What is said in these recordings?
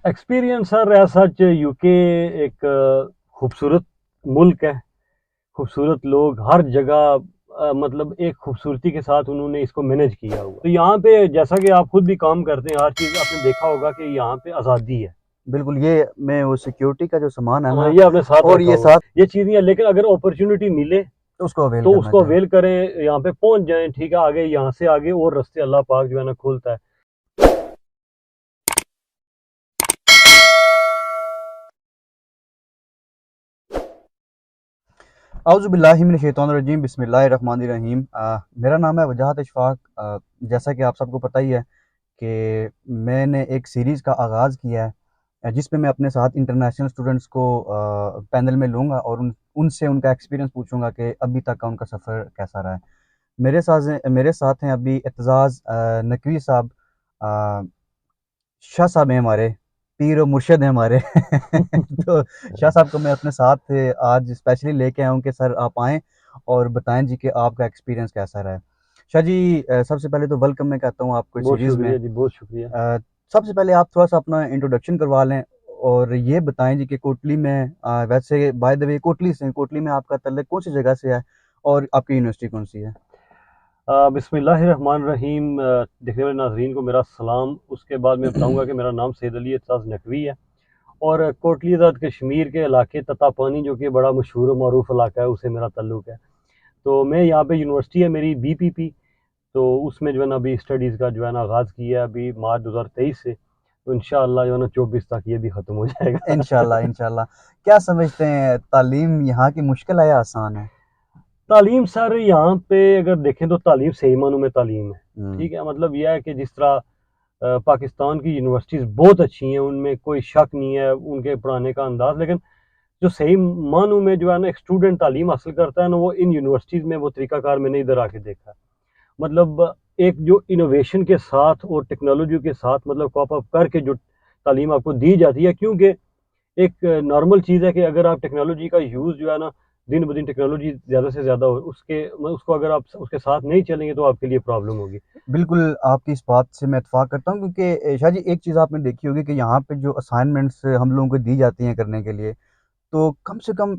Experience sir ऐसा UK एक खूबसूरत मुल्क है। खूबसूरत लोग हर जगह, मतलब एक खूबसूरती के साथ उन्होंने इसको मैनेज किया हुआ। तो यहाँ पे जैसा कि आप खुद भी काम करते हैं, हर चीज़ आपने देखा होगा कि यहाँ पे आज़ादी है। बिल्कुल, ये मैं वो सिक्योरिटी का जो सामान है ना, ये आपने साथ और रखा ये हुआ साथ ये चीज़ें हैं, लेकिन अगर अपॉर्चुनिटी मिले तो उसको अवेल तो करना उसको चाहिए। अवेल करें, यहाँ पे पहुंच जाएं। ठीक है, आगे यहाँ से आगे और रास्ते अल्लाह पाक जो है ना खोलता है। औज़ुबिल्लाहि मिनश्शैतानिर्रजीम, बिस्मिल्लाहिर्रहमानिर्रहीम। मेरा नाम है वजाहत इशफाक। जैसा कि आप सबको पता ही है कि मैंने एक सीरीज़ का आगाज़ किया है, जिसमें मैं अपने साथ इंटरनेशनल स्टूडेंट्स को पैनल में लूँगा और उनसे उनका एक्सपीरियंस पूछूंगा कि अभी तक का उनका सफ़र कैसा रहा है। मेरे साथ हैं अभी एतजाज़ नकवी साहब। अ, शाह साहब हैं हमारे, पीर और मुर्शिद हैं हमारे। तो शाह साहब को मैं अपने साथ आज स्पेशली लेके आया हूँ कि सर आप आएँ और बताएँ जी कि आपका एक्सपीरियंस कैसा रहा है। शाह जी, सबसे पहले तो वेलकम मैं कहता हूँ आपको इस बहुत सीरीज़ में। शुक्रिया जी, बहुत शुक्रिया। सबसे पहले आप थोड़ा-सा अपना इंट्रोडक्शन करवा लें और ये बताएँ जी कि कोटली में, वैसे बाय द वे कोटली में आपका तल्लुक कौन-सी जगह से है और आपकी यूनिवर्सिटी कौन-सी है? बिस्मिल्लाहिर्रहमानिर्रहीम। देखने वाले नाज़रीन को मेरा सलाम। उसके बाद मैं बताऊंगा कि मेरा नाम सैयद अली एतजाज़ नकवी है और कोटली आज़ाद कश्मीर के इलाके ततापानी, जो कि बड़ा मशहूर और मरूफ इलाका है, उससे मेरा ताल्लुक़ है। तो मैं यहाँ पे यूनिवर्सिटी है मेरी बीपीपी, तो उसमें जो है ना अभी स्टडीज़ का जो है ना आगाज़ किया है अभी मार्च 2023 से। तो इंशाअल्लाह जो है ना 24 तक ये भी ख़त्म हो जाएगा। इंशाल्लाह, इंशाल्लाह। क्या समझते हैं, तालीम यहाँ की मुश्किल है या आसान है? तालीम सर यहाँ पे अगर देखें तो तालीम सही मानों में तालीम है। हुँ। ठीक है, मतलब यह है कि जिस तरह पाकिस्तान की यूनिवर्सिटीज़ बहुत अच्छी हैं, उनमें कोई शक नहीं है उनके पढ़ाने का अंदाज़, लेकिन जो सही मानों में जो है ना एक स्टूडेंट तालीम हासिल करता है ना, वो इन यूनिवर्सिटीज़ में वो तरीक़ाकार मैंने इधर आके देखा है। मतलब एक जो इनोवेशन के साथ और टेक्नोलॉजी के साथ मतलब कॉप अप करके जो तालीम आपको दी जाती है, क्योंकि एक नॉर्मल चीज़ है कि अगर आप टेक्नोलॉजी का यूज़ जो है ना दिन ब दिन टेक्नोलॉजी ज़्यादा से ज़्यादा हो, उसको अगर आप उसके साथ नहीं चलेंगे तो आपके लिए प्रॉब्लम होगी। बिल्कुल, आपकी इस बात से मैं इत्फ़ाक़ करता हूँ, क्योंकि शाह जी एक चीज़ आपने देखी होगी कि यहाँ पे जो असाइनमेंट्स हम लोगों को दी जाती हैं करने के लिए, तो कम से कम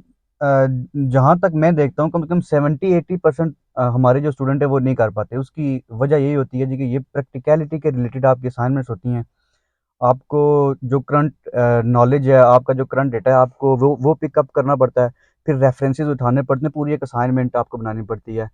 जहाँ तक मैं देखता हूँ, कम से कम 70-80% हमारे जो स्टूडेंट हैं वो नहीं कर पाते। उसकी वजह यही होती है जी कि ये प्रैक्टिकैलिटी के रिलेटेड आपकी असाइनमेंट्स होती हैं। आपको जो करंट नॉलेज है, आपका जो करंट डेटा है, आपको वो पिकअप करना पड़ता है। फिर रेफ़रेंसेस उठाने पड़ते हैं, पूरी एक असाइनमेंट आपको बनानी पड़ती है।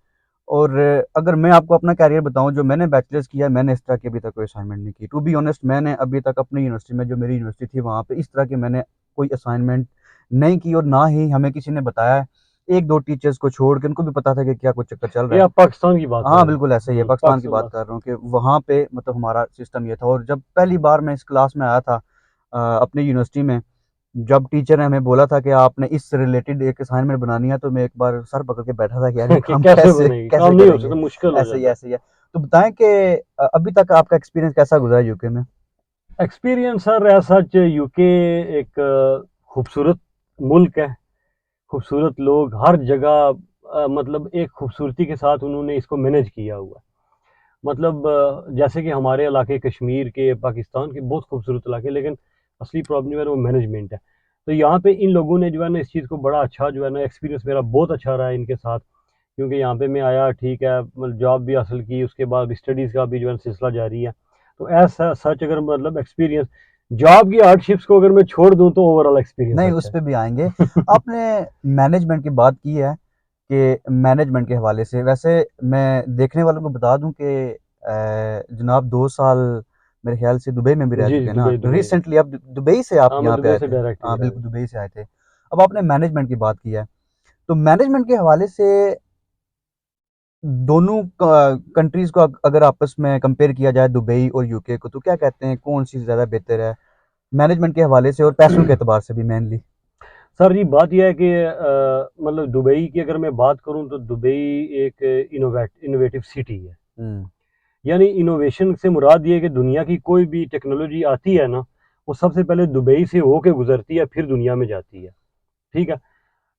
और अगर मैं आपको अपना करियर बताऊँ, जो मैंने बैचलर्स किया है, मैंने इस तरह की अभी तक कोई असाइनमेंट नहीं की। टू बी ऑनेस्ट, मैंने अभी तक अपनी यूनिवर्सिटी में, जो मेरी यूनिवर्सिटी थी, वहाँ पे इस तरह की मैंने कोई असाइनमेंट नहीं की और ना ही हमें किसी ने बताया है। 1-2 टीचर्स को छोड़ के, उनको भी पता था कि क्या कुछ चक्कर चल रहा ये है। आप पाकिस्तान की बात कर हाँ, रहे बिल्कुल ऐसा ही है, हैं। पाकिस्तान की पाकिस्तान बात बात। कर रहा हूँ कि वहाँ पे मतलब हमारा सिस्टम ये था। और जब पहली बार मैं इस क्लास में आया था अपनी यूनिवर्सिटी में, जब टीचर ने हमें बोला था कि आपने इस रिलेटेड एक असाइनमेंट बनानी है, तो मैं एक बार सर पकड़ के बैठा था कि यार ये कि काम कैसे कैसे बनेगी, काम कैसे नहीं हो करेंगे? सकता, मुश्किल हो जाता है। ऐसे ही है। तो बताएँ कि अभी तक आपका एक्सपीरियंस कैसा गुज़रा यूके में? एक्सपीरियंस सर ऐसा यूके एक खूबसूरत मुल्क है। खूबसूरत लोग हर जगह, मतलब एक खूबसूरती के साथ उन्होंने इसको मैनेज किया हुआ है। मतलब जैसे कि हमारे इलाके कश्मीर के, पाकिस्तान के बहुत खूबसूरत इलाके, लेकिन असली प्रॉब्लम जो है ना वो मैनेजमेंट है। तो यहाँ पे इन लोगों ने जो है ना इस चीज़ को बड़ा अच्छा जो है ना एक्सपीरियंस मेरा बहुत अच्छा रहा है इनके साथ। क्योंकि यहाँ पे मैं आया, ठीक है, मतलब जॉब भी हासिल की, उसके बाद स्टडीज़ का भी जो है सिलसिला जारी है। तो ऐसा सच अगर मतलब एक्सपीरियंस जॉब की हार्डशिप्स को अगर मैं छोड़ दूँ तो ओवरऑल एक्सपीरियंस नहीं, अच्छा उस पे भी आएँगे। है। आपने मैनेजमेंट की बात की है कि मैनेजमेंट के हवाले से, वैसे मैं देखने वालों को बता दूँ कि जनाब 2 साल मेरे ख़्याल से दुबई में भी रह जी, चुके जी, हैं ना? Dubai, Dubai. रिसेंटली अब दुबई से आप हाँ, मैं यहाँ पे दुबई आए से थे। डायरेक्ट हाँ, इधर आया बिल्कुल हूँ। दुबई से आए थे। अब आपने मैनेजमेंट की बात की है, तो मैनेजमेंट के हवाले से दोनों कंट्रीज़ को अगर आपस में कंपेयर किया जाए, दुबई और यूके को, तो क्या कहते हैं कौन-सी ज़्यादा बेहतर है? मैनेजमेंट के हवाले से और पैसों के एतबार से भी मेनली? सर जी बात यह है कि मतलब दुबई की अगर मैं बात करूँ तो दुबई एक इनोवेटिव सिटी है। हुँ। यानी इनोवेशन से मुराद ये है कि दुनिया की कोई भी टेक्नोलॉजी आती है ना, वो सबसे पहले दुबई से होके गुजरती है, फिर दुनिया में जाती है। ठीक है,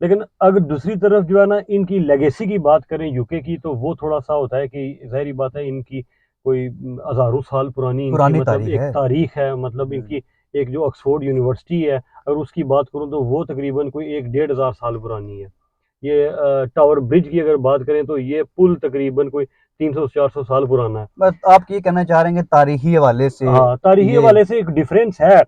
लेकिन अगर दूसरी तरफ जो है ना इनकी लेगेसी की बात करें यूके की, तो वो थोड़ा सा होता है कि ज़ाहिर बात है इनकी कोई हज़ारों साल पुरानी इनकी पुरानी मतलब तारीख़ एक है। तारीख है, मतलब हुँ। इनकी एक जो ऑक्सफोर्ड यूनिवर्सिटी है, अगर उसकी बात करूँ तो वो तकरीबन कोई 1-1.5 हज़ार साल पुरानी है। ये टावर ब्रिज की अगर बात करें तो ये पुल तकरीबन कोई 300-400 साल पुराना है। बस आप ये कहना चाह रहे हैं कि तारीखी हवाले से हाँ, तारीखी ये हवाले से एक डिफरेंस है।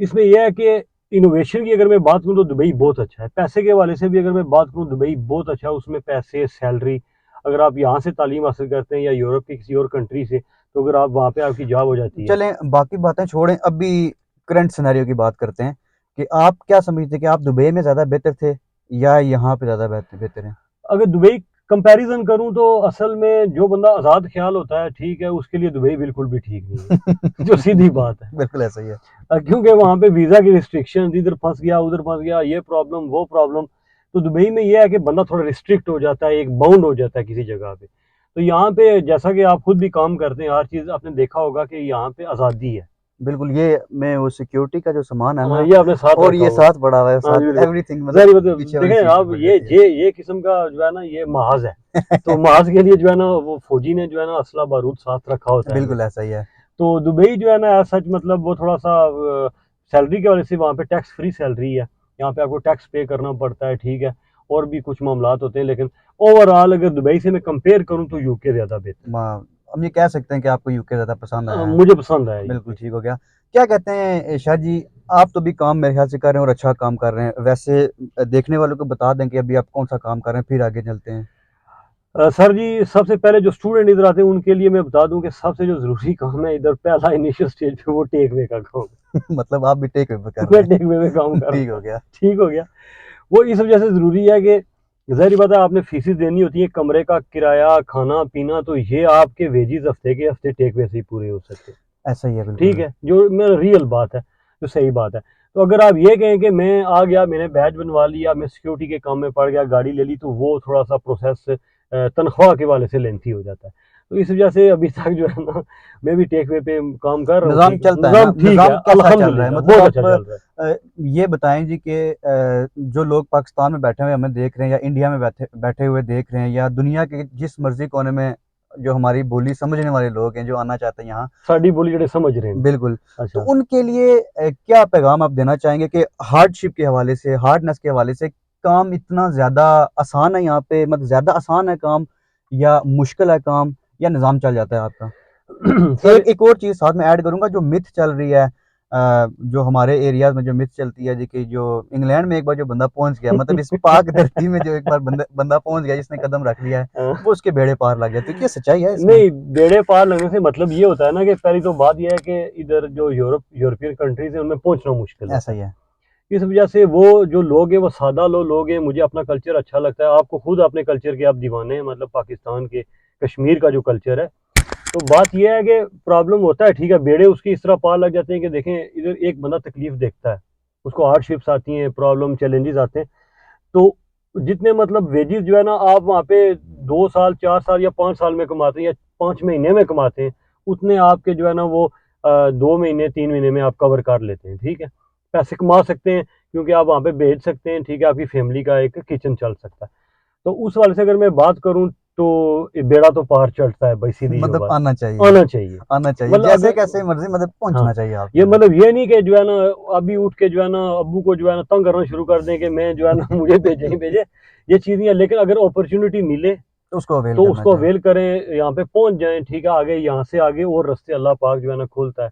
इसमें यह है कि इनोवेशन की अगर मैं बात करूँ तो दुबई बहुत अच्छा है। पैसे के हवाले से भी अगर मैं बात करूँ, दुबई बहुत अच्छा है। उसमें पैसे, सैलरी, अगर आप यहाँ से तालीम हासिल करते हैं या यूरोप की किसी और कंट्री से, तो अगर आप वहाँ पे आपकी जॉब हो जाती है। चलें बाकी बातें छोड़ें, अभी करंट सिनेरियो की बात करते हैं कि आप क्या समझते हैं कि आप दुबई में ज़्यादा बेहतर थे या यहाँ पे ज़्यादा बेहतर हैं? अगर दुबई कंपैरिजन करूँ तो असल में जो बंदा आज़ाद ख्याल होता है, ठीक है, उसके लिए दुबई बिल्कुल भी ठीक नहीं है। जो सीधी बात है। बिल्कुल ऐसा ही है। क्योंकि वहाँ पे वीज़ा की रिस्ट्रिक्शन, इधर फंस गया, उधर फंस गया, ये प्रॉब्लम, वो प्रॉब्लम। तो दुबई में ये है कि बंदा थोड़ा रिस्ट्रिक्ट हो जाता है, एक बाउंड हो जाता है किसी जगह पे। तो यहाँ पे जैसा कि आप खुद भी काम करते हैं, हर चीज़ आपने देखा होगा कि यहाँ पे आज़ादी है। बिल्कुल, ये मैं वो सिक्योरिटी का जो सामान है ना ये आपने साथ और रखा ये हुआ है। साथ पड़ा हुआ है, हाँ जी, साथ बिल्कुल। एवरीथिंग मतलब ज़ाहिर बात है, पीछे वाली देखें सीट पे आप, पड़ जाती है। ये किस्म का जो है ना, ये महाज़ है। तो महाज़ के लिए जो है ना, वो फौजी ने जो है ना असला बारूद साथ रखा होता है बिल्कुल हमेशा। ऐसा ही है। तो दुबई जो है ना, सच मतलब वो थोड़ा सा सैलरी के वजह से वहाँ पे टैक्स फ्री सैलरी है। यहाँ पे आपको टैक्स पे करना पड़ता है, ठीक है, और भी कुछ मामलात होते हैं, लेकिन ओवरऑल अगर दुबई से मैं कंपेयर करूँ तो यूके ज़्यादा बेहतर हाँ, हम ये कह सकते हैं कि आपको यूके ज़्यादा पसंद है। आया है। मुझे पसंद आया बिल्कुल यूके। ठीक हो गया। क्या कहते हैं शाह जी, आप तो अभी काम मेरे ख्याल से कर रहे हैं और अच्छा काम कर रहे हैं। वैसे देखने वालों को बता दें कि अभी आप कौन-सा काम कर रहे हैं, फिर आगे चलते हैं। सर जी, सबसे पहले जो स्टूडेंट इधर आते हैं उनके लिए मैं बता दूं कि सबसे जो ज़रूरी काम है इधर, पहला इनिशियल स्टेज पे, वो टेक वे का काम मतलब आप भी टेक ओवर कर है। रहे मैं हैं। टेक वे में काम कर ठीक रहा हो हूँ। गया। ठीक हो गया। वो इस वजह से ज़रूरी है कि ज़ाहिर बात है, आपने फीसें देनी होती है, कमरे का किराया, खाना पीना, तो ये आपके वेजेस हफ्ते के हफ्ते टेक वे से ही पूरे हो सकते हैं। ऐसा ही है ठीक बिल्कुल। है, जो मेरा रियल बात है, जो सही बात है। तो अगर आप ये कहें कि मैं आ गया, मैंने बैच बनवा लिया, मैं सिक्योरिटी के काम में पड़ गया, गाड़ी ले ली, तो वो थोड़ा सा प्रोसेस तनख्वाह के वाले से लेंथी हो जाता है। तो इस वजह से अभी तक जो है ना, मैं भी टेक वे पे काम कर रहा हूँ। निज़ाम ठीक है, चलता है ना? निज़ाम ठीक है, निज़ाम कैसा चल रहा है? अल्हम्दुलिल्लाह मतलब बहुत अच्छा आप चल रहा है। ये बताएँ जी कि जो लोग पाकिस्तान में बैठे हुए हमें देख रहे हैं या इंडिया में बैठे बैठे हुए देख रहे हैं या दुनिया के जिस मर्ज़ी कोने में जो हमारी बोली समझने वाले लोग हैं, जो आना चाहते हैं यहाँ, साडी बोली जेह्ड़े समझ रहे हैं। बिल्कुल। तो अच्छा। उनके लिए क्या पैगाम आप देना चाहेंगे कि हार्डशिप के हवाले से, हार्डनेस के हवाले से काम इतना ज़्यादा आसान है यहाँ पे, मतलब ज़्यादा आसान है काम या मुश्किल है काम या निज़ाम चल जाता है आपका? सर, एक और चीज़ साथ में ऐड करूँगा, जो मिथ चल रही है जो हमारे एरियाज़ में जो मिथ चलती है जी कि जो इंग्लैंड में एक बार जो बंदा पहुँच गया, मतलब इस पाक धरती में जो एक बार बंदा पहुँच गया, जिसने कदम रख लिया है, वो उसके बेड़े पार लग गया। तो क्या सच्चाई है इसमें? नहीं, बेड़े पार लगने से मतलब ये होता है ना कि पहली तो बात ये है कि इधर जो यूरोपियन कंट्रीज़ हैं, उनमें पहुँचना मुश्किल ऐसा होता ही है। है। इस वजह से वो जो लोग हैं, वो सादा लोग हैं। मुझे अपना कल्चर अच्छा लगता है। आपको खुद अपने कल्चर के आप दीवाने हैं, मतलब पाकिस्तान के, कश्मीर का जो कल्चर है। तो बात ये है कि प्रॉब्लम होता है, ठीक है, बेड़े उसकी इस तरह पार लग जाते हैं कि देखें, इधर एक बंदा तकलीफ देखता है, उसको हार्डशिप्स आती हैं, प्रॉब्लम, चैलेंजेस आते हैं। तो जितने मतलब वेजेस जो है ना, आप वहाँ पे 2 साल, 4 साल या 5 साल में कमाते हैं या 5 महीने में कमाते हैं, उतने आपके जो है ना वो 2 महीने, 3 महीने में आप कवर कर लेते हैं। ठीक है, पैसे कमा सकते हैं, क्योंकि आप वहाँ पे भेज सकते हैं। ठीक है, आपकी फैमिली का एक किचन चल सकता है। तो उस वाले से अगर मैं बात करूँ तो ये बेड़ा तो पार चढ़ता है भाई, सीधी जो मतलब बात आना है। चाहिए, आना चाहिए। आना चाहिए। मतलब जैसे अगर, कैसे मर्ज़ी मतलब हाँ, पहुँचना चाहिए आपके ये अंदर। मतलब ये नहीं कि जो है ना अभी उठ के जो है ना अब्बू को जो है ना तंग करना शुरू कर दें कि मैं जो है ना मुझे भेजे ही भेजे, ये चीज़ नहीं है। लेकिन अगर अपॉर्चुनिटी मिले तो उसको अवेल तो करना उसको चाहिए। अवेल करें, यहाँ पे पहुंच जाएं। ठीक है, आगे यहाँ से आगे और रास्ते अल्लाह पाक जो है ना खोलता है।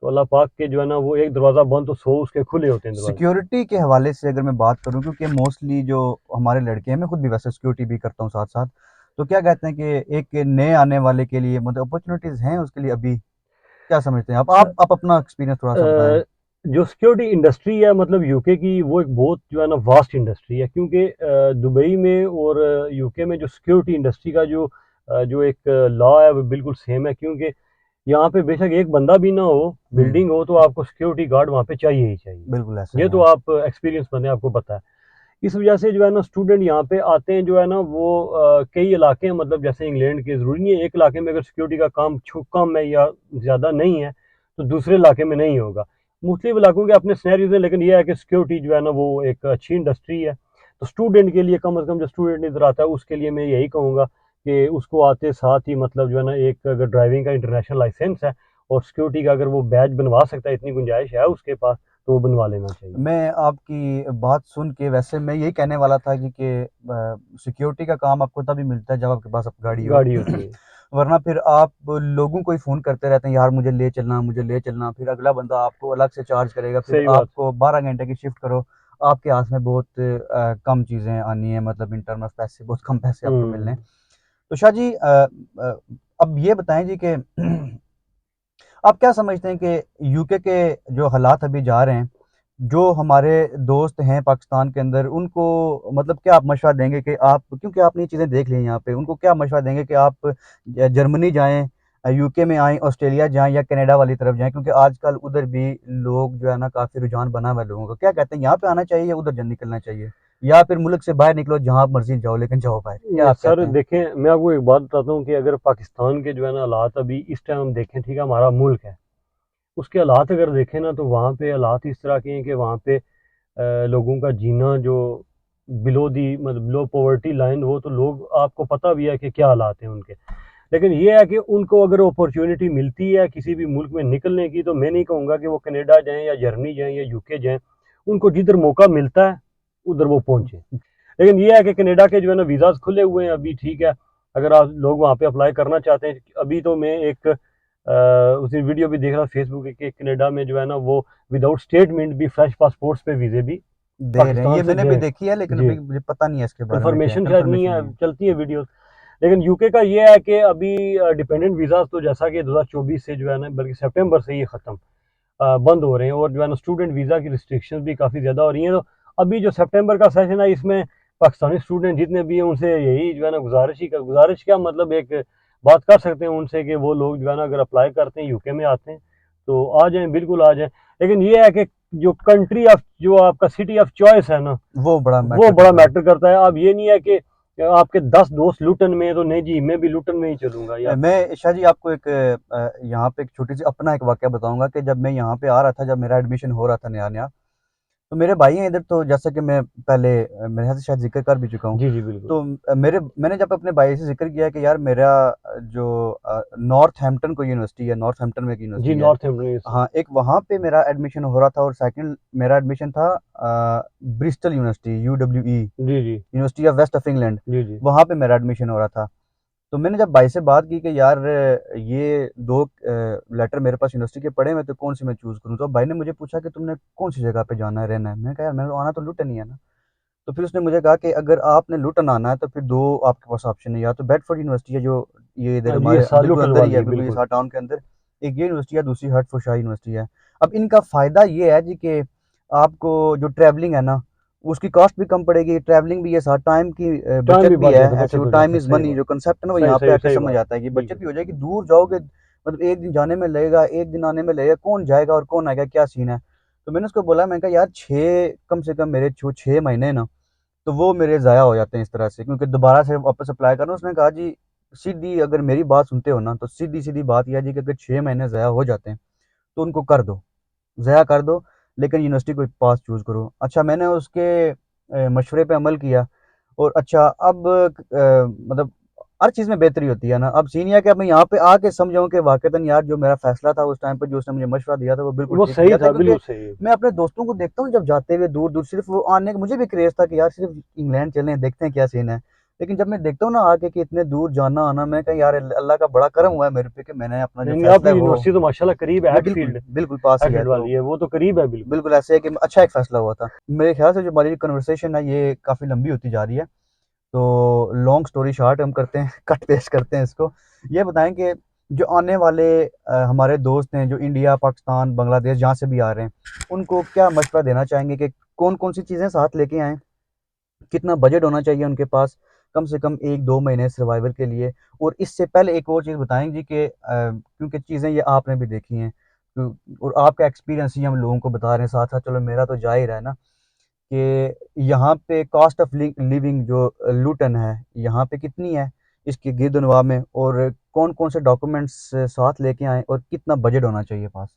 तो अल्लाह पाक के जो है ना, वो एक दरवाज़ा बंद तो 100 उसके खुले होते हैं दरवाजे। सिक्योरिटी के हवाले से अगर मैं बात करूँ, क्योंकि मोस्टली जो हमारे लड़के हैं, मैं खुद भी वैसे सिक्योरिटी भी करता हूँ साथ-साथ। तो क्या कहते हैं कि एक नए आने वाले के लिए मतलब अपॉर्च्युनिटीज़ हैं उसके लिए अभी? क्या समझते हैं आप? सर, आप अपना एक्सपीरियंस थोड़ा-सा बताएँ। जो सिक्योरिटी इंडस्ट्री है, मतलब यूके की, वो एक बहुत जो है ना वास्ट इंडस्ट्री है, क्योंकि दुबई में और यूके में जो सिक्योरिटी इंडस्ट्री का जो एक लॉ है, वो बिल्कुल सेम है। क्योंकि यहाँ पे बेशक एक बंदा भी ना हो, हुँ, बिल्डिंग हो, तो आपको सिक्योरिटी गार्ड वहाँ पे चाहिए ही चाहिए। बिल्कुल ऐसा ही ये तो है। आप एक्सपीरियंस बंदे, आपको पता है। इस वजह से जो है ना स्टूडेंट यहाँ पे आते हैं, जो है ना वो कई इलाके हैं, मतलब जैसे इंग्लैंड के, ज़रूरी नहीं है एक इलाके में अगर सिक्योरिटी का काम कम है या ज़्यादा नहीं है, तो दूसरे इलाके में नहीं होगा। मुख्तलिफ इलाकों के अपने सिनेरियोज हैं, लेकिन ये है कि सिक्योरिटी जो है ना वो एक अच्छी इंडस्ट्री है। तो स्टूडेंट के लिए, कम अज़ कम जो स्टूडेंट इधर आता है, उसके लिए मैं यही कहूँगा कि उसको आते साथ ही मतलब जो है ना, एक अगर ड्राइविंग का इंटरनेशनल लाइसेंस है और सिक्योरिटी का अगर वो बैज बनवा सकता है, इतनी गुंजाइश है उसके पास, तो वो बनवा लेना चाहिए। मैं आपकी बात सुन के वैसे मैं यही कहने वाला था कि सिक्योरिटी का काम आपको तभी मिलता है जब आपके पास गाड़ी हो। गाड़ी होती है। वरना फिर आप लोगों को ही फ़ोन करते रहते हैं, यार मुझे ले चलना, मुझे ले चलना। फिर अगला बंदा आपको अलग से चार्ज करेगा, फिर सही बात। आपको 12 घंटे की शिफ्ट करो, आपके हाथ में बहुत कम चीज़ें आनी हैं, मतलब इन टर्म ऑफ पैसे, बहुत कम पैसे आपको मिलने हैं। तो शाह जी अब ये बताएँ जी कि आप क्या समझते हैं कि यूके के जो हालात अभी जा रहे हैं, जो हमारे दोस्त हैं पाकिस्तान के अंदर, उनको मतलब क्या आप मशवरा देंगे कि आप, क्योंकि आपने ये चीज़ें देख ली हैं यहाँ पे, उनको क्या मशवरा देंगे कि आप जर्मनी जाएँ, यूके में आएँ, ऑस्ट्रेलिया जाएँ या कनाडा वाली तरफ जाएँ? क्योंकि आजकल उधर भी लोग जो है ना काफ़ी रुझान बना हुआ है लोगों का। क्या कहते हैं, यहाँ पे आना चाहिए या उधर निकलना चाहिए? या फिर मुल्क से बाहर निकलो, जहाँ मर्ज़ी जाओ लेकिन जाओ बाहर? क्या ये आप सर कहते हैं? देखें, मैं आपको एक बात बताता हूँ कि अगर पाकिस्तान के जो है ना हालात अभी इस टाइम हम देखें, ठीक है, हमारा मुल्क है, उसके हालात अगर देखें ना, तो वहाँ पे हालात इस तरह के हैं कि वहाँ पे लोगों का जीना जो बिलो दी मतलब बिलो पॉवर्टी लाइन, वो तो लोग, आपको पता भी है कि क्या हालात हैं उनके। लेकिन ये है कि उनको अगर अपॉर्चुनिटी मिलती है किसी भी मुल्क में निकलने की, तो मैं नहीं कहूँगा कि वो कनाडा जाएँ या जर्मनी जाएँ या यूके जाएँ। उनको जिधर मौका मिलता है उधर वो पहुँचे। लेकिन ये है कि कनाडा के जो है ना वीज़ाज़ खुले हुए हैं अभी, ठीक है। अगर आप लोग वहाँ पे अप्लाई करना चाहते हैं, अभी तो मैं एक उसी वीडियो भी देख रहा फेसबुक पे कि कनाडा में जो है ना वो विदाउट स्टेटमेंट भी फ्रेश पासपोर्ट्स पे वीज़े भी दे रहे हैं, पाकिस्तान ये से मैंने भी दे। देखी है, लेकिन जी, अभी मुझे पता नहीं है इसके बारे में क्या है, कंफर्मेशन शायद नहीं कन्फर्मेशन है, नहीं है। चलती है वीडियो। लेकिन यूके का ये है कि अभी डिपेंडेंट वीज़ा तो जैसा कि 2024 से जो है ना, बल्कि सितंबर से ये ख़त्म बंद हो रहे हैं, और जो है ना स्टूडेंट वीज़ा की रिस्ट्रिक्शंस भी काफ़ी ज़्यादा हो रही हैं। तो अभी जो सितंबर का सेशन है, इसमें पाकिस्तानी स्टूडेंट जितने भी हैं उनसे यही जो है ना गुजारिश क्या मतलब एक बात कर सकते हैं उनसे कि वो लोग जो है ना अगर अप्लाई करते हैं यूके में आते हैं तो आ जाएँ, बिल्कुल आ जाएँ। लेकिन ये है कि जो कंट्री ऑफ जो आपका सिटी ऑफ चॉइस है ना, वो बड़ा वो मैटर बड़ा करता है। मैटर करता है। अब ये नहीं है कि आपके 10 दोस्त लुटन में हैं, तो नहीं जी मैं भी लुटन में ही चलूँगा, या मैं शाह जी आपको एक यहाँ पे एक छोटी-सी अपना एक वाक़या बताऊँगा कि जब मैं यहाँ पे आ रहा था, जब मेरा एडमिशन हो रहा था नया-नया, तो मेरे भाई हैं इधर, तो जैसा कि मैं पहले मेरे ख़्याल से शायद ज़िक्र कर भी चुका हूँ। जी, जी, बिल्कुल। तो मैंने जब अपने भाई से ज़िक्र किया कि यार मेरा जो नॉर्थहैम्पटन कोई यूनिवर्सिटी है, नॉर्थहैम्पटन में एक जी, यूनिवर्सिटी है। नॉर्थहैम्पटन से। हाँ, एक वहाँ पे मेरा एडमिशन हो रहा था और सेकंड मेरा एडमिशन था ब्रिस्टल यूनिवर्सिटी, यूडब्ल्यूई, जी, जी। University of west of England, जी, जी। वहाँ पे मेरा एडमिशन हो रहा था। तो मैंने जब भाई से बात की कि यार ये 2 लेटर मेरे पास यूनिवर्सिटी के पड़े हुए हैं, तो कौन-सी मैं चूज़ करूँ? तो भाई ने मुझे पूछा कि तुमने कौन-सी जगह पे जाना है, रहना है? मैंने कहा यार मैंने तो आना तो लुटन ही है ना। तो फिर उसने मुझे कहा कि अगर आपने लुटन आना है तो फिर 2 आपके पास ऑप्शन है, या तो बेडफोर्ड यूनिवर्सिटी है जो ये इधर हाँ जी, ये हमारे बिल्कुल लुटन अंदर ही वाली है, है, बिल्कुल बिल्कुल। हिसार टाउन के अंदर। एक ये यूनिवर्सिटी है, दूसरी हर्टफोर्डशायर यूनिवर्सिटी है। अब इनका फ़ायदा ये है जी कि आपको जो ट्रैवलिंग है ना, उसकी कॉस्ट भी कम पड़ेगी, ट्रैवलिंग भी है, साथ टाइम की टाइम बचत भी भी बच है। जाता है, ऐसे बचत वो हो टाइम जाता है, इज़ सही मनी बात। जो कांसेप्ट है ना, वो सही, यहाँ पे सही, आके सही समझ बात आता है, है कि बचत बिल्कुल। भी हो जाएगी। दूर जाओगे मतलब 1 दिन जाने में लगेगा, 1 दिन आने में लगेगा, कौन जाएगा और कौन आएगा, क्या सीन है? तो मैंने उसको बोला, मैंने कहा यार 6 कम से कम मेरे जो 6 महीने ना, तो वो मेरे ज़ाया हो जाते हैं इस तरह से, क्योंकि दोबारा से वापस अप्लाई करना। उसने कहा जी सीधी, अगर मेरी बात सुनते हो ना, तो सीधी-सीधी बात ये है जी कि अगर 6 महीने ज़ाया हो जाते हैं, तो उनको कर दो, ज़ाया कर दो, लेकिन यूनिवर्सिटी कोई पास चूज़ करो। अच्छा मैंने उसके मशवरे पे अमल किया, और अच्छा अब मतलब हर चीज़ में बेहतरी होती है ना। अब सीन ये है कि अब मैं यहाँ पे आके समझा हूँ कि वाक़ईतन यार जो मेरा फ़ैसला था उस टाइम पे, जो उसने मुझे मशवरा दिया था, वो बिल्कुल वो ठीक सही दिया था, था, क्योंकि बिल्कुल सही। मैं अपने दोस्तों को देखता हूँ जब जाते हुए दूर-दूर, सिर्फ़ वो आने का मुझे भी क्रेज़ था कि यार सिर्फ़ इंग्लैंड चलें, देखते हैं क्या सीन है। लेकिन जब मैं देखता हूँ ना आके कि इतने दूर जाना-आना, मैं कहा यार अल्लाह का बड़ा करम हुआ है मेरे पे कि मैंने अपना जो नहीं, नहीं, फ़ैसला आपकी है वो, यूनिवर्सिटी तो माशाल्लाह करीब है, मैं बिल्कुल, बिल्कुल पास ही है। हैटफील्ड तो वाली है, वो तो करीब है बिल्कुल। बिल्कुल ऐसे है कि अच्छा एक फ़ैसला हुआ था। मेरे ख़्याल से जो हमारी कन्वर्सेशन है ये काफ़ी लंबी होती जा रही है। तो लॉन्ग स्टोरी शॉर्ट हम करते हैं, कट पेस्ट करते हैं इसको। ये बताएँ कि जो आने वाले हमारे दोस्त हैं जो इंडिया, पाकिस्तान, बांग्लादेश जहाँ से भी आ रहे हैं, उनको क्या मशवरा देना चाहेंगे कि कौन-कौन सी चीज़ें साथ लेके आएँ? कितना बजट होना चाहिए उनके पास, कम से कम 1-2 महीने सर्वाइवल के लिए? और इससे पहले एक और चीज़ बताएँ जी कि क्योंकि चीज़ें ये आपने भी देखी हैं, और आपका एक्सपीरियंस ही हम लोगों को बता रहे हैं साथ-साथ, चलो मेरा तो जा ही रहा है ना, कि यहाँ पे कॉस्ट ऑफ लिविंग जो लुटन है, यहाँ पे कितनी है इसकी गिरद-ओ-नवाह में, और कौन-कौन से डॉक्यूमेंट्स साथ लेके आएँ, और कितना बजट होना चाहिए पास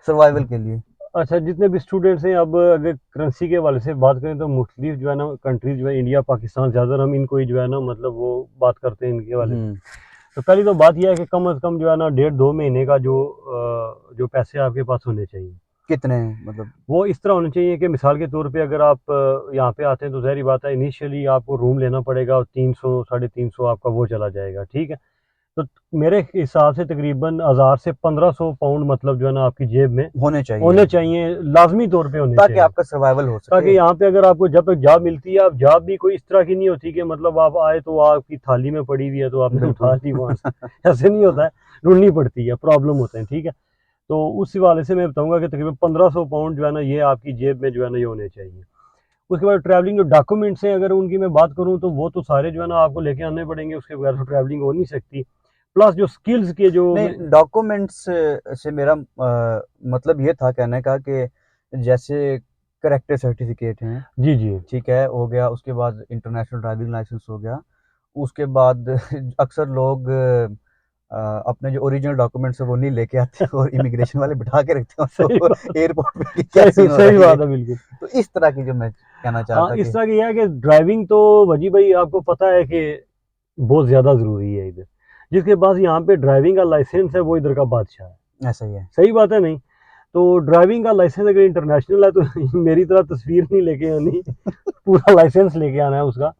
सर्वाइवल के लिए? अच्छा, जितने भी स्टूडेंट्स हैं, अब अगर करेंसी के हवाले से बात करें तो मुख्तलिफ जो है ना कंट्रीज़ जो है, इंडिया, पाकिस्तान, ज़्यादातर हम इनको ही जो है ना मतलब वो बात करते हैं इनके हवाले से। हुँ, तो पहली तो बात यह है कि कम से कम जो है ना 1.5-2 महीने का जो पैसे आपके पास होने चाहिए, कितने मतलब? वो इस तरह होने चाहिए कि मिसाल के तौर पे अगर आप यहाँ पे आते हैं तो ज़ाहिर बात है इनिशियली आपको रूम लेना पड़ेगा और 300 साढ़े 300 आपका वो चला जाएगा, ठीक है। तो मेरे हिसाब से तकरीबन 1000 से 1500 पाउंड मतलब जो है ना आपकी जेब में होने चाहिए होने चाहिए, लाजमी तौर पे होने ताकि चाहिए, आपका सर्वाइवल हो ताकि सके। यहाँ पे अगर आपको जब तक जॉब मिलती है, आप जॉब भी कोई इस तरह की नहीं होती कि मतलब आप आए तो आपकी थाली में पड़ी हुई है तो आपने उठा बिल्कुल। ली वहाँ से, ऐसे नहीं होता है, ढूंढनी पड़ती है, प्रॉब्लम होते हैं, ठीक है। तो उस हवाले से मैं बताऊंगा कि तकरीबन 1500 पाउंड जो है ना ये आपकी जेब में जो है ना ये होने चाहिए। उसके बाद ट्रैवलिंग जो डॉक्यूमेंट्स हैं अगर उनकी मैं बात करूँ तो वो तो सारे जो है ना आपको लेके आने पड़ेंगे, उसके बगैर तो ट्रैवलिंग हो नहीं सकती। प्लस जो स्किल्स के जो नहीं, डॉक्यूमेंट्स से मेरा मतलब ये था कहने का कि जैसे करेक्टर सर्टिफिकेट हैं, जी जी ठीक है, हो गया। उसके बाद इंटरनेशनल ड्राइविंग लाइसेंस हो गया। उसके बाद अक्सर लोग अपने जो ओरिजिनल डॉक्यूमेंट्स है वो नहीं लेके आते और इमिग्रेशन वाले बिठा के रखते हैं सही उनको बात, एयरपोर्ट पे कि क्या सही सीन हो रहा सही है ये। बात है बिल्कुल। तो इस तरह की जो मैं कहना चाह रहा हाँ था इस कि तरह की यह है कि ड्राइविंग तो वजी भाई आपको पता है कि बहुत ज़्यादा ज़रूरी है इधर, जिसके पास यहाँ पे ड्राइविंग का लाइसेंस है वो इधर का बादशाह है। ऐसा ही है। सही बात है नहीं? तो ड्राइविंग का लाइसेंस अगर इंटरनेशनल है तो मेरी तरह तस्वीर नहीं लेके आनी, पूरा लाइसेंस लेके आना है उसका।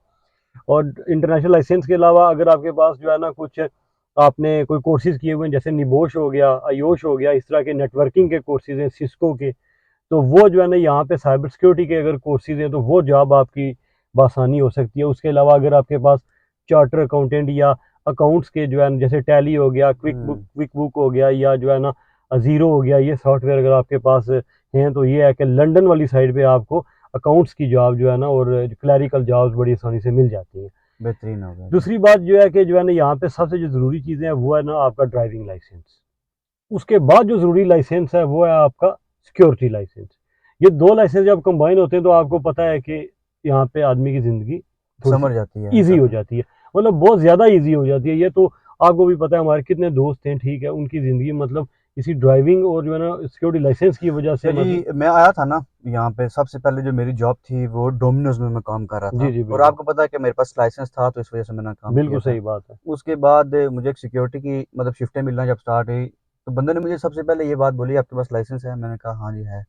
और इंटरनेशनल लाइसेंस के अलावा अगर आपके पास जो है ना कुछ आपने कोई कोर्सेज किए हुए हैं, जैसे निबोश हो गया, आयोश हो गया, इस तरह के नेटवर्किंग के कोर्सेज हैं सिस्को के, तो वो जो है ना यहाँ पे साइबर सिक्योरिटी के अगर कोर्सेज हैं तो वो जॉब आपकी बासानी हो सकती है। उसके अलावा अगर आपके पास चार्टर अकाउंटेंट या अकाउंट्स के जो है ना जैसे टैली हो गया, क्विक बुक हो गया, या जो है ना ज़ीरो हो गया, ये सॉफ्टवेयर अगर आपके पास हैं तो ये है कि लंदन वाली साइड पे आपको अकाउंट्स की जॉब जो है ना और क्लैरिकल जॉब्स बड़ी आसानी से मिल जाती हैं। बेहतरीन हो गया जी। दूसरी बात जो है कि जो है ना यहाँ पे सबसे जो ज़रूरी चीज़ें हैं वो है ना आपका ड्राइविंग लाइसेंस। उसके बाद जो ज़रूरी लाइसेंस है वो है आपका सिक्योरिटी लाइसेंस। ये दो लाइसेंस जब कंबाइन होते हैं तो आपको पता है कि यहाँ पे आदमी की ज़िंदगी थोड़ी समझ सी जाती है ईजी हो काफ़ी। जाती है, मतलब बहुत ज़्यादा ईजी हो जाती है। ये तो आपको भी पता है, हमारे कितने दोस्त हैं, ठीक है, उनकी ज़िंदगी मतलब इसी ड्राइविंग और जो है ना सिक्योरिटी लाइसेंस की वजह से शाह मतलब। जी, मैं आया था ना यहाँ पे, सबसे पहले जो मेरी जॉब थी वो डोमिनोज में मैं काम कर रहा जी था, जी और बिल्कुल, आपको पता है कि मेरे पास लाइसेंस था तो इस वजह से मैंने काम किया बिल्कुल था। सही बात है। उसके बाद मुझे एक सिक्योरिटी की मतलब शिफ्टें मिलना जब स्टार्ट हुई, तो बंदे ने मुझे सबसे पहले ये बात बोली, आपके पास लाइसेंस है? मैंने कहा हाँ जी है।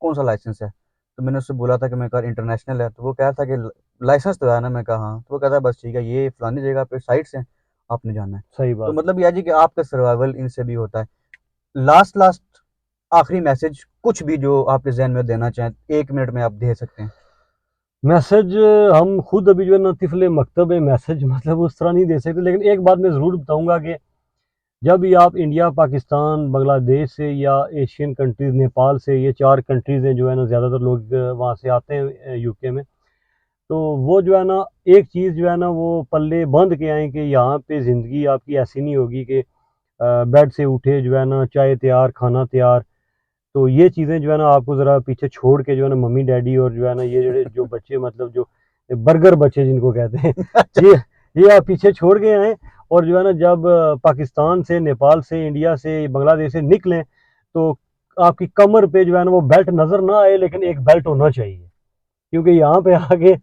कौन सा लाइसेंस है? तो मैंने उससे बोला था कि मेरे पास इंटरनेशनल है। तो वो कह रहा था कि लाइसेंस तो है ना? मैं कहा हाँ। तो वो कहता है बस ठीक है, ये फलानी जगह पे साइट्स हैं, आपने जाना है। सही तो बात है। मतलब यह है जी कि आपका सर्वाइवल इनसे भी होता है। लास्ट लास्ट आखिरी मैसेज कुछ भी जो आपके जहन में देना चाहें, 1 मिनट में आप दे सकते हैं। मैसेज, हम खुद अभी जो है ना तिफले मकतब है, मैसेज मतलब उस तरह नहीं दे सकते, लेकिन एक बात मैं ज़रूर बताऊंगा कि जब भी आप इंडिया, पाकिस्तान, बांग्लादेश से या एशियन कंट्रीज़, नेपाल से, ये 4 कंट्रीज़ हैं जो है ना ज़्यादातर लोग वहाँ से आते हैं यूके में। तो वो जो है ना एक चीज़ जो है ना वो पल्ले बांध के आएँ कि यहाँ पे ज़िंदगी आपकी ऐसी नहीं होगी कि बेड से उठे जो है ना चाय तैयार, खाना तैयार। तो ये चीज़ें जो है ना आपको ज़रा पीछे छोड़ के जो है ना मम्मी डैडी और जो है ना ये जो बच्चे मतलब जो बर्गर बच्चे जिनको कहते हैं, अच्छा। ये ये आप पीछे छोड़ के आएँ। और जो है ना जब पाकिस्तान से, नेपाल से, इंडिया से, बांग्लादेश से निकलें तो आपकी कमर पे जो है ना वो बेल्ट नज़र ना आए, लेकिन एक बेल्ट होना चाहिए। क्योंकि यहाँ पे आके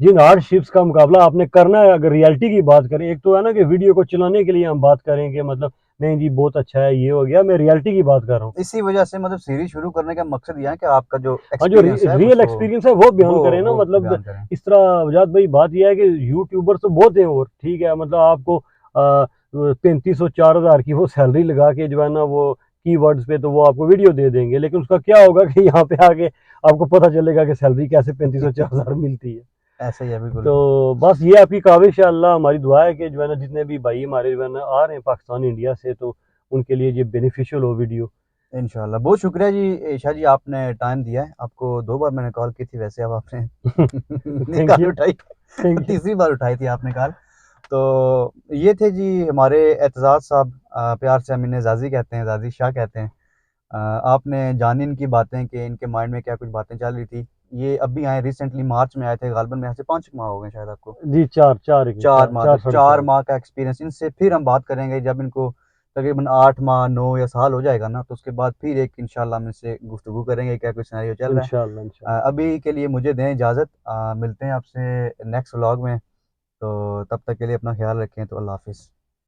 जिन हार्डशिप्स का मुकाबला आपने करना है, अगर रियलिटी की बात करें, एक तो है ना कि वीडियो को चलाने के लिए हम बात करें कि मतलब नहीं जी बहुत अच्छा है, ये हो गया, मैं रियलिटी की बात कर रहा हूँ। इसी वजह से मतलब सीरीज शुरू करने का मकसद ये है कि आपका जो हाँ, जो एक्सपीरियंस है रियल उसको एक्सपीरियंस है वो बयान करें ना, वो मतलब बयान करें। इस तरह वजात भाई बात यह है कि यूट्यूबर तो बहुत हैं और ठीक है, मतलब आपको 3500 4000 की वो सैलरी लगा के जो है ना वो कीवर्ड्स पे तो वो आपको वीडियो दे देंगे, लेकिन उसका क्या होगा कि यहाँ पे आके आपको पता चलेगा कि सैलरी कैसे 3500 4000 मिलती है। ऐसा ही है बिल्कुल। तो बस ये आपकी काविश है, अल्लाह हमारी दुआ है कि जो है ना जितने भी भाई हमारे जो है ना आ रहे हैं पाकिस्तान, इंडिया से, तो उनके लिए ये बेनिफिशियल हो वीडियो। इंशाल्लाह, बहुत शुक्रिया जी शाह जी, आपने टाइम दिया है। आपको 2 बार मैंने कॉल की थी, वैसे अब आपने नहीं थैंक कॉल यू, उठाई। Thank you. तीसरी बार उठाई थी आपने कॉल। तो ये थे जी हमारे एतजाज़ साहब, प्यार से हम इन्हें ज़ाज़ी कहते हैं, ज़ाज़ी शाह कहते हैं। आपने जानी इनकी बातें कि इनके माइंड में क्या कुछ बातें चल रही थी। ये अभी आए, रिसेंटली मार्च में आए थे, ग़ालिबन में ऐसे 5 माह हो गए शायद आपको। जी 4 माह, तो 4 4 माह का एक्सपीरियंस इनसे फिर हम बात करेंगे जब इनको तकरीबन 8 माह, 9 या साल हो जाएगा ना, तो उसके बाद फिर एक इंशाल्लाह हम इनसे गुफ्तगू करेंगे क्या कुछ सिनेरियो चल रहा है। इंशाल्लाह, इंशाल्लाह। अभी के लिए मुझे दें इजाज़त, मिलते हैं आपसे नेक्स्ट व्लॉग में। तो तब तक के लिए अपना ख़्याल रखें, तो अल्लाह हाफ़िज़।